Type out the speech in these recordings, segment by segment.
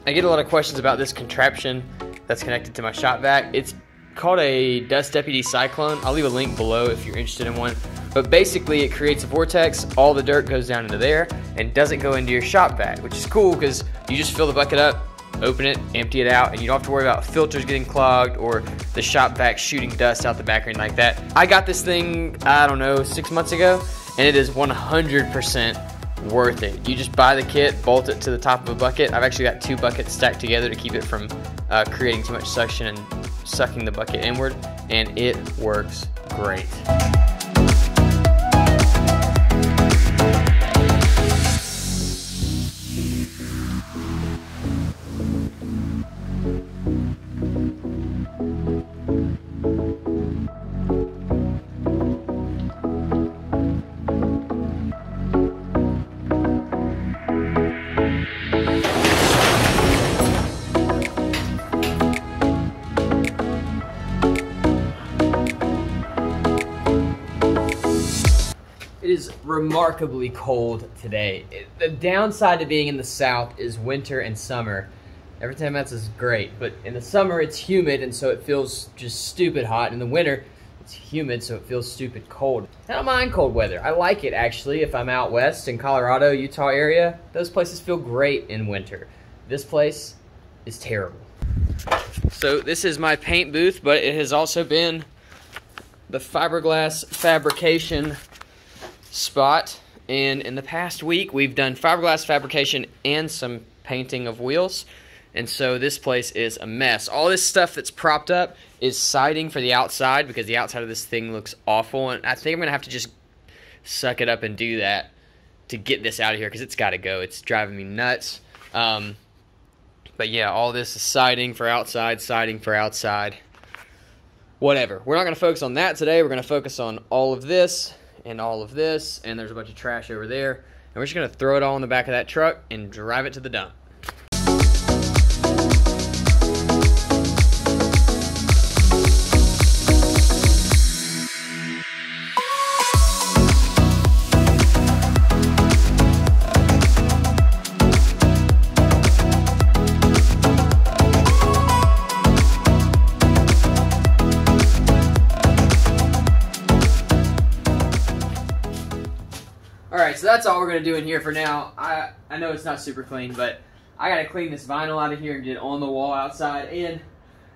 I get a lot of questions about this contraption that's connected to my shop vac. It's called a Dust Deputy Cyclone. I'll leave a link below if you're interested in one. But basically it creates a vortex, all the dirt goes down into there and doesn't go into your shop vac, which is cool because you just fill the bucket up, open it, empty it out, and you don't have to worry about filters getting clogged or the shop vac shooting dust out the back or anything like that. I got this thing, I don't know, 6 months ago, and it is 100% worth it. You just buy the kit, bolt it to the top of a bucket. I've actually got 2 buckets stacked together to keep it from creating too much suction and sucking the bucket inward, and it works great. It is remarkably cold today. The downside to being in the south is winter and summer. Every time that's is great, but in the summer it's humid and so it feels just stupid hot. In the winter it's humid so it feels stupid cold. I don't mind cold weather. I like it actually if I'm out west in Colorado, Utah area. Those places feel great in winter. This place is terrible. So this is my paint booth, but it has also been the fiberglass fabrication spot, and in the past week we've done fiberglass fabrication and some painting of wheels, and so this place is a mess. All this stuff that's propped up is siding for the outside because the outside of this thing looks awful, and I think I'm gonna have to just suck it up and do that to get this out of here because it's got to go. It's driving me nuts. But yeah, all this is siding for outside, whatever. We're not gonna focus on that today. We're gonna focus on all of this and all of this, and there's a bunch of trash over there, and we're just gonna throw it all in the back of that truck and drive it to the dump. Alright, so that's all we're going to do in here for now. I know it's not super clean, but I got to clean this vinyl out of here and get it on the wall outside, and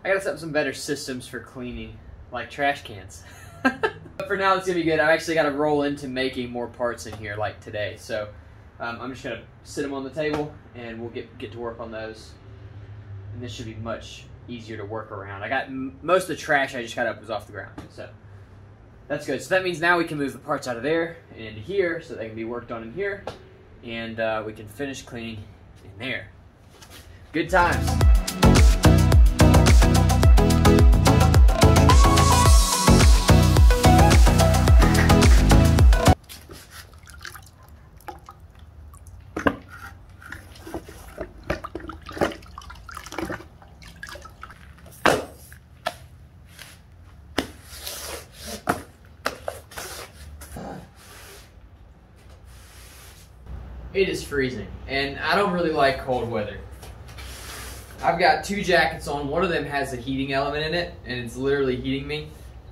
I got to set up some better systems for cleaning, like trash cans. But for now, it's going to be good. I've actually got to roll into making more parts in here, like today. So I'm just going to sit them on the table, and we'll get to work on those. And this should be much easier to work around. I got most of the trash I just got up was off the ground, so that's good. So that means now we can move the parts out of there and into here so they can be worked on in here, and we can finish cleaning in there. Good times. It is freezing, and I don't really like cold weather. I've got 2 jackets on. One of them has a heating element in it, and it's literally heating me.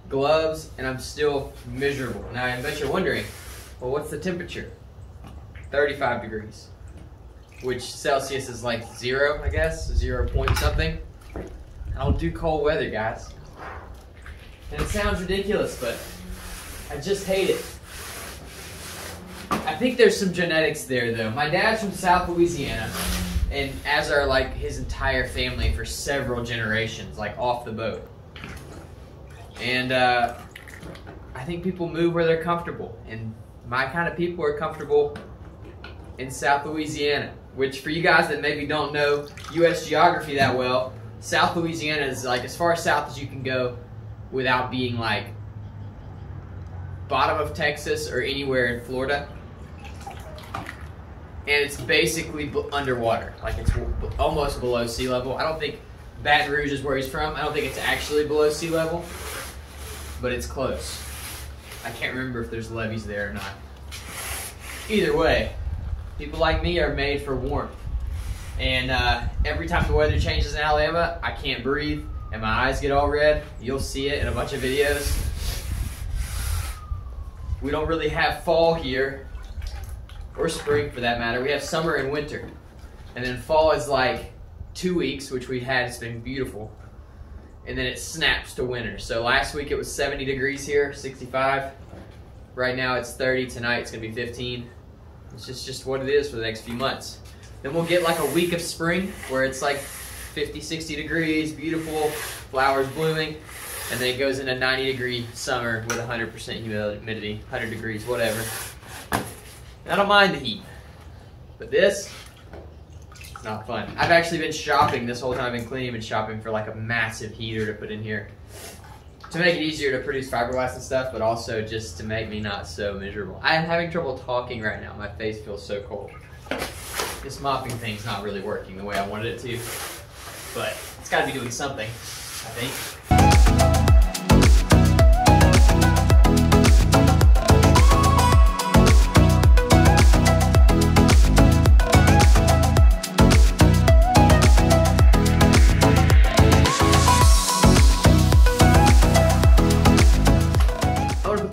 Gloves, and I'm still miserable. Now, I bet you're wondering, well, what's the temperature? 35 degrees, which Celsius is like 0, I guess, 0 point something. I don't do cold weather, guys. And it sounds ridiculous, but I just hate it. I think there's some genetics there, though. My dad's from South Louisiana, and as are like his entire family for several generations, like off the boat. And I think people move where they're comfortable, and my kind of people are comfortable in South Louisiana, which for you guys that maybe don't know U.S. geography that well, South Louisiana is like as far south as you can go without being like bottom of Texas or anywhere in Florida. And it's basically underwater, like it's almost below sea level. I don't think Baton Rouge is where he's from. I don't think it's actually below sea level, but it's close. I can't remember if there's levees there or not. Either way, people like me are made for warmth. And every time the weather changes in Alabama, I can't breathe and my eyes get all red. You'll see it in a bunch of videos. We don't really have fall here, or spring for that matter. We have summer and winter. And then fall is like 2 weeks, which we had. It's been beautiful. And then it snaps to winter. So last week it was 70 degrees here, 65. Right now it's 30. Tonight it's gonna be 15. It's just what it is for the next few months. Then we'll get like a week of spring where it's like 50, 60 degrees, beautiful, flowers blooming. And then it goes into 90-degree summer with 100% humidity, 100 degrees, whatever. I don't mind the heat, but this, it's not fun. I've actually been shopping this whole time. I've been cleaning and shopping for like a massive heater to put in here to make it easier to produce fiberglass and stuff, but also just to make me not so miserable. I am having trouble talking right now. My face feels so cold. This mopping thing's not really working the way I wanted it to, but it's got to be doing something, I think.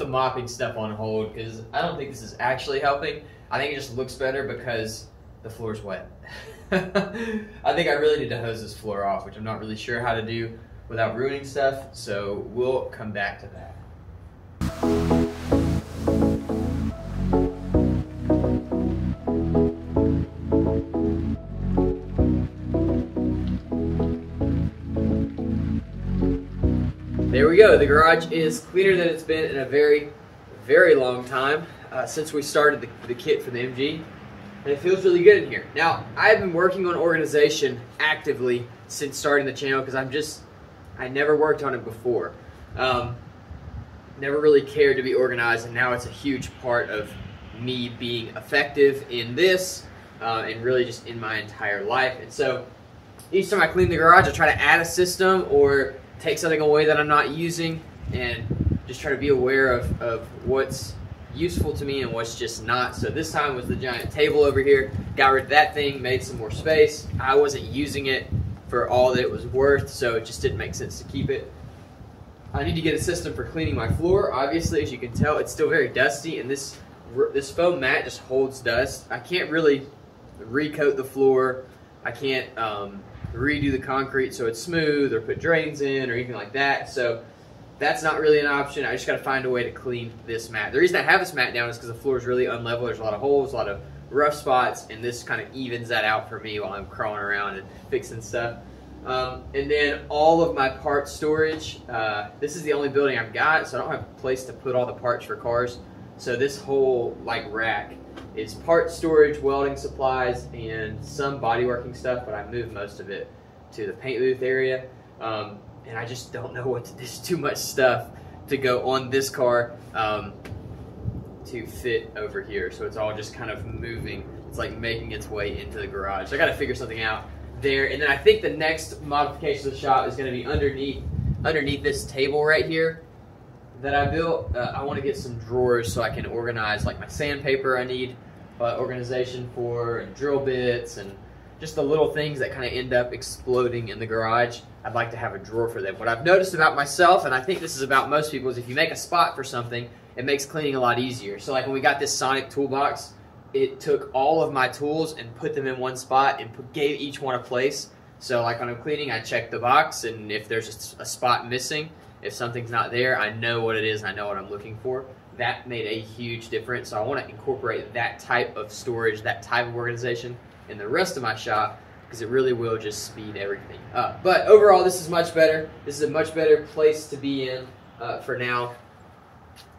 Mopping stuff on hold because I don't think this is actually helping. I think it just looks better because the floor's wet. I think I really need to hose this floor off, which I'm not really sure how to do without ruining stuff, so we'll come back to that. There we go. The garage is cleaner than it's been in a very, very long time since we started the kit for the MG, and it feels really good in here. Now, I've been working on organization actively since starting the channel because I never worked on it before. Never really cared to be organized, and now it's a huge part of me being effective in this and really just in my entire life. And so each time I clean the garage, I try to add a system or take something away that I'm not using and just try to be aware of what's useful to me and what's just not. So this time was the giant table over here. Got rid of that thing, made some more space. I wasn't using it for all that it was worth, so it just didn't make sense to keep it. I need to get a system for cleaning my floor. Obviously, as you can tell, it's still very dusty, and this foam mat just holds dust. I can't really recoat the floor. I can't redo the concrete so it's smooth or put drains in or anything like that. So that's not really an option. I just got to find a way to clean this mat. The reason I have this mat down is because the floor is really unlevel. There's a lot of holes, a lot of rough spots, and this kind of evens that out for me while I'm crawling around and fixing stuff. And then all of my part storage. This is the only building I've got, so I don't have a place to put all the parts for cars. So this whole like rack is part storage, welding supplies, and some bodyworking stuff, but I moved most of it to the paint booth area. And I just don't know what to do. There's too much stuff to go on this car to fit over here. So it's all just kind of moving. It's like making its way into the garage. So I got to figure something out there. And then I think the next modification of the shop is going to be underneath this table right here that I built. I want to get some drawers so I can organize like my sandpaper I need organization for, and drill bits, and just the little things that kind of end up exploding in the garage. I'd like to have a drawer for them. What I've noticed about myself, and I think this is about most people, is if you make a spot for something, it makes cleaning a lot easier. So like when we got this Sonic toolbox, it took all of my tools and put them in one spot and gave each one a place. So like when I'm cleaning, I check the box, and if there's a spot missing, if something's not there, I know what it is, and I know what I'm looking for. That made a huge difference. So I want to incorporate that type of storage, that type of organization in the rest of my shop, because it really will just speed everything up. But overall, this is much better. This is a much better place to be in for now.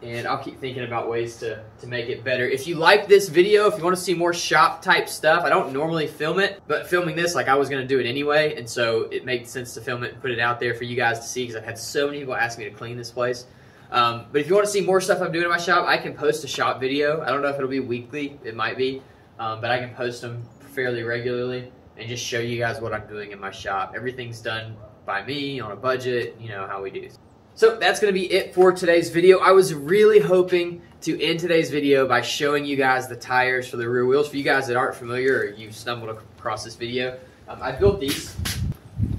And I'll keep thinking about ways to make it better. If you like this video, if you want to see more shop type stuff, I don't normally film it, but filming this, like I was going to do it anyway, and so it made sense to film it and put it out there for you guys to see, because I've had so many people ask me to clean this place. But if you want to see more stuff I'm doing in my shop, I can post a shop video. I don't know if it'll be weekly, it might be, but I can post them fairly regularly and just show you guys what I'm doing in my shop. Everything's done by me on a budget, you know how we do. So that's going to be it for today's video. I was really hoping to end today's video by showing you guys the tires for the rear wheels. For you guys that aren't familiar or you stumbled across this video, I built these.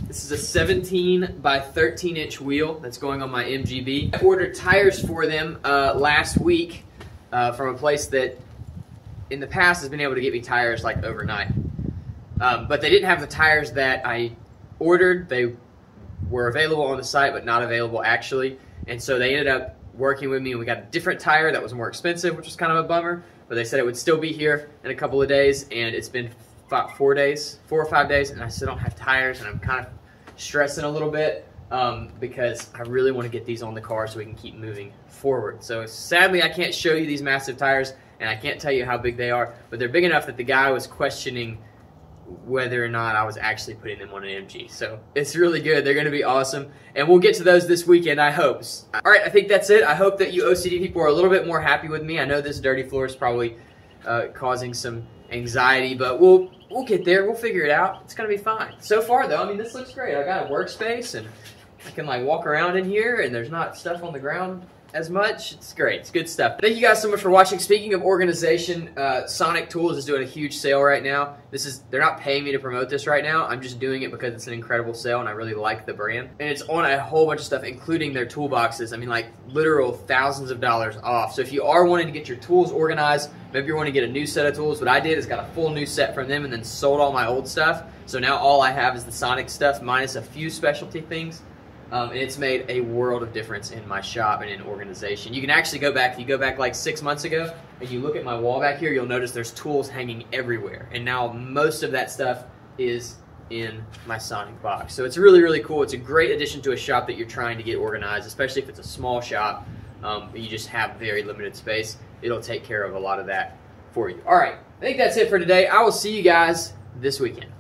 This is a 17 by 13 inch wheel that's going on my MGB. I ordered tires for them last week from a place that in the past has been able to get me tires like overnight. But they didn't have the tires that I ordered. They were available on the site, but not available actually. And so they ended up working with me, and we got a different tire that was more expensive, which was kind of a bummer. But they said it would still be here in a couple of days, and it's been 4 or 5 days, and I still don't have tires, and I'm kind of stressing a little bit because I really want to get these on the car so we can keep moving forward. So sadly, I can't show you these massive tires, and I can't tell you how big they are, but they're big enough that the guy was questioning whether or not I was actually putting them on an MG. So it's really good. They're going to be awesome. And we'll get to those this weekend, I hope. All right, I think that's it. I hope that you OCD people are a little bit more happy with me. I know this dirty floor is probably causing some anxiety, but we'll get there. We'll figure it out. It's going to be fine. So far, though, I mean, this looks great. I got a workspace, and I can like walk around in here, and there's not stuff on the ground as much. It's great. It's good stuff. Thank you guys so much for watching. Speaking of organization, Sonic Tools is doing a huge sale right now. They're not paying me to promote this right now. I'm just doing it because it's an incredible sale and I really like the brand. And it's on a whole bunch of stuff, including their toolboxes. I mean, like literal thousands of dollars off. So if you are wanting to get your tools organized, maybe you want to get a new set of tools, what I did is got a full new set from them and then sold all my old stuff. So now all I have is the Sonic stuff minus a few specialty things. And it's made a world of difference in my shop and in organization. You can actually go back, if you go back like 6 months ago, and you look at my wall back here, you'll notice there's tools hanging everywhere. And now most of that stuff is in my Sonic box. So it's really, really cool. It's a great addition to a shop that you're trying to get organized, especially if it's a small shop. You just have very limited space. It'll take care of a lot of that for you. All right, I think that's it for today. I will see you guys this weekend.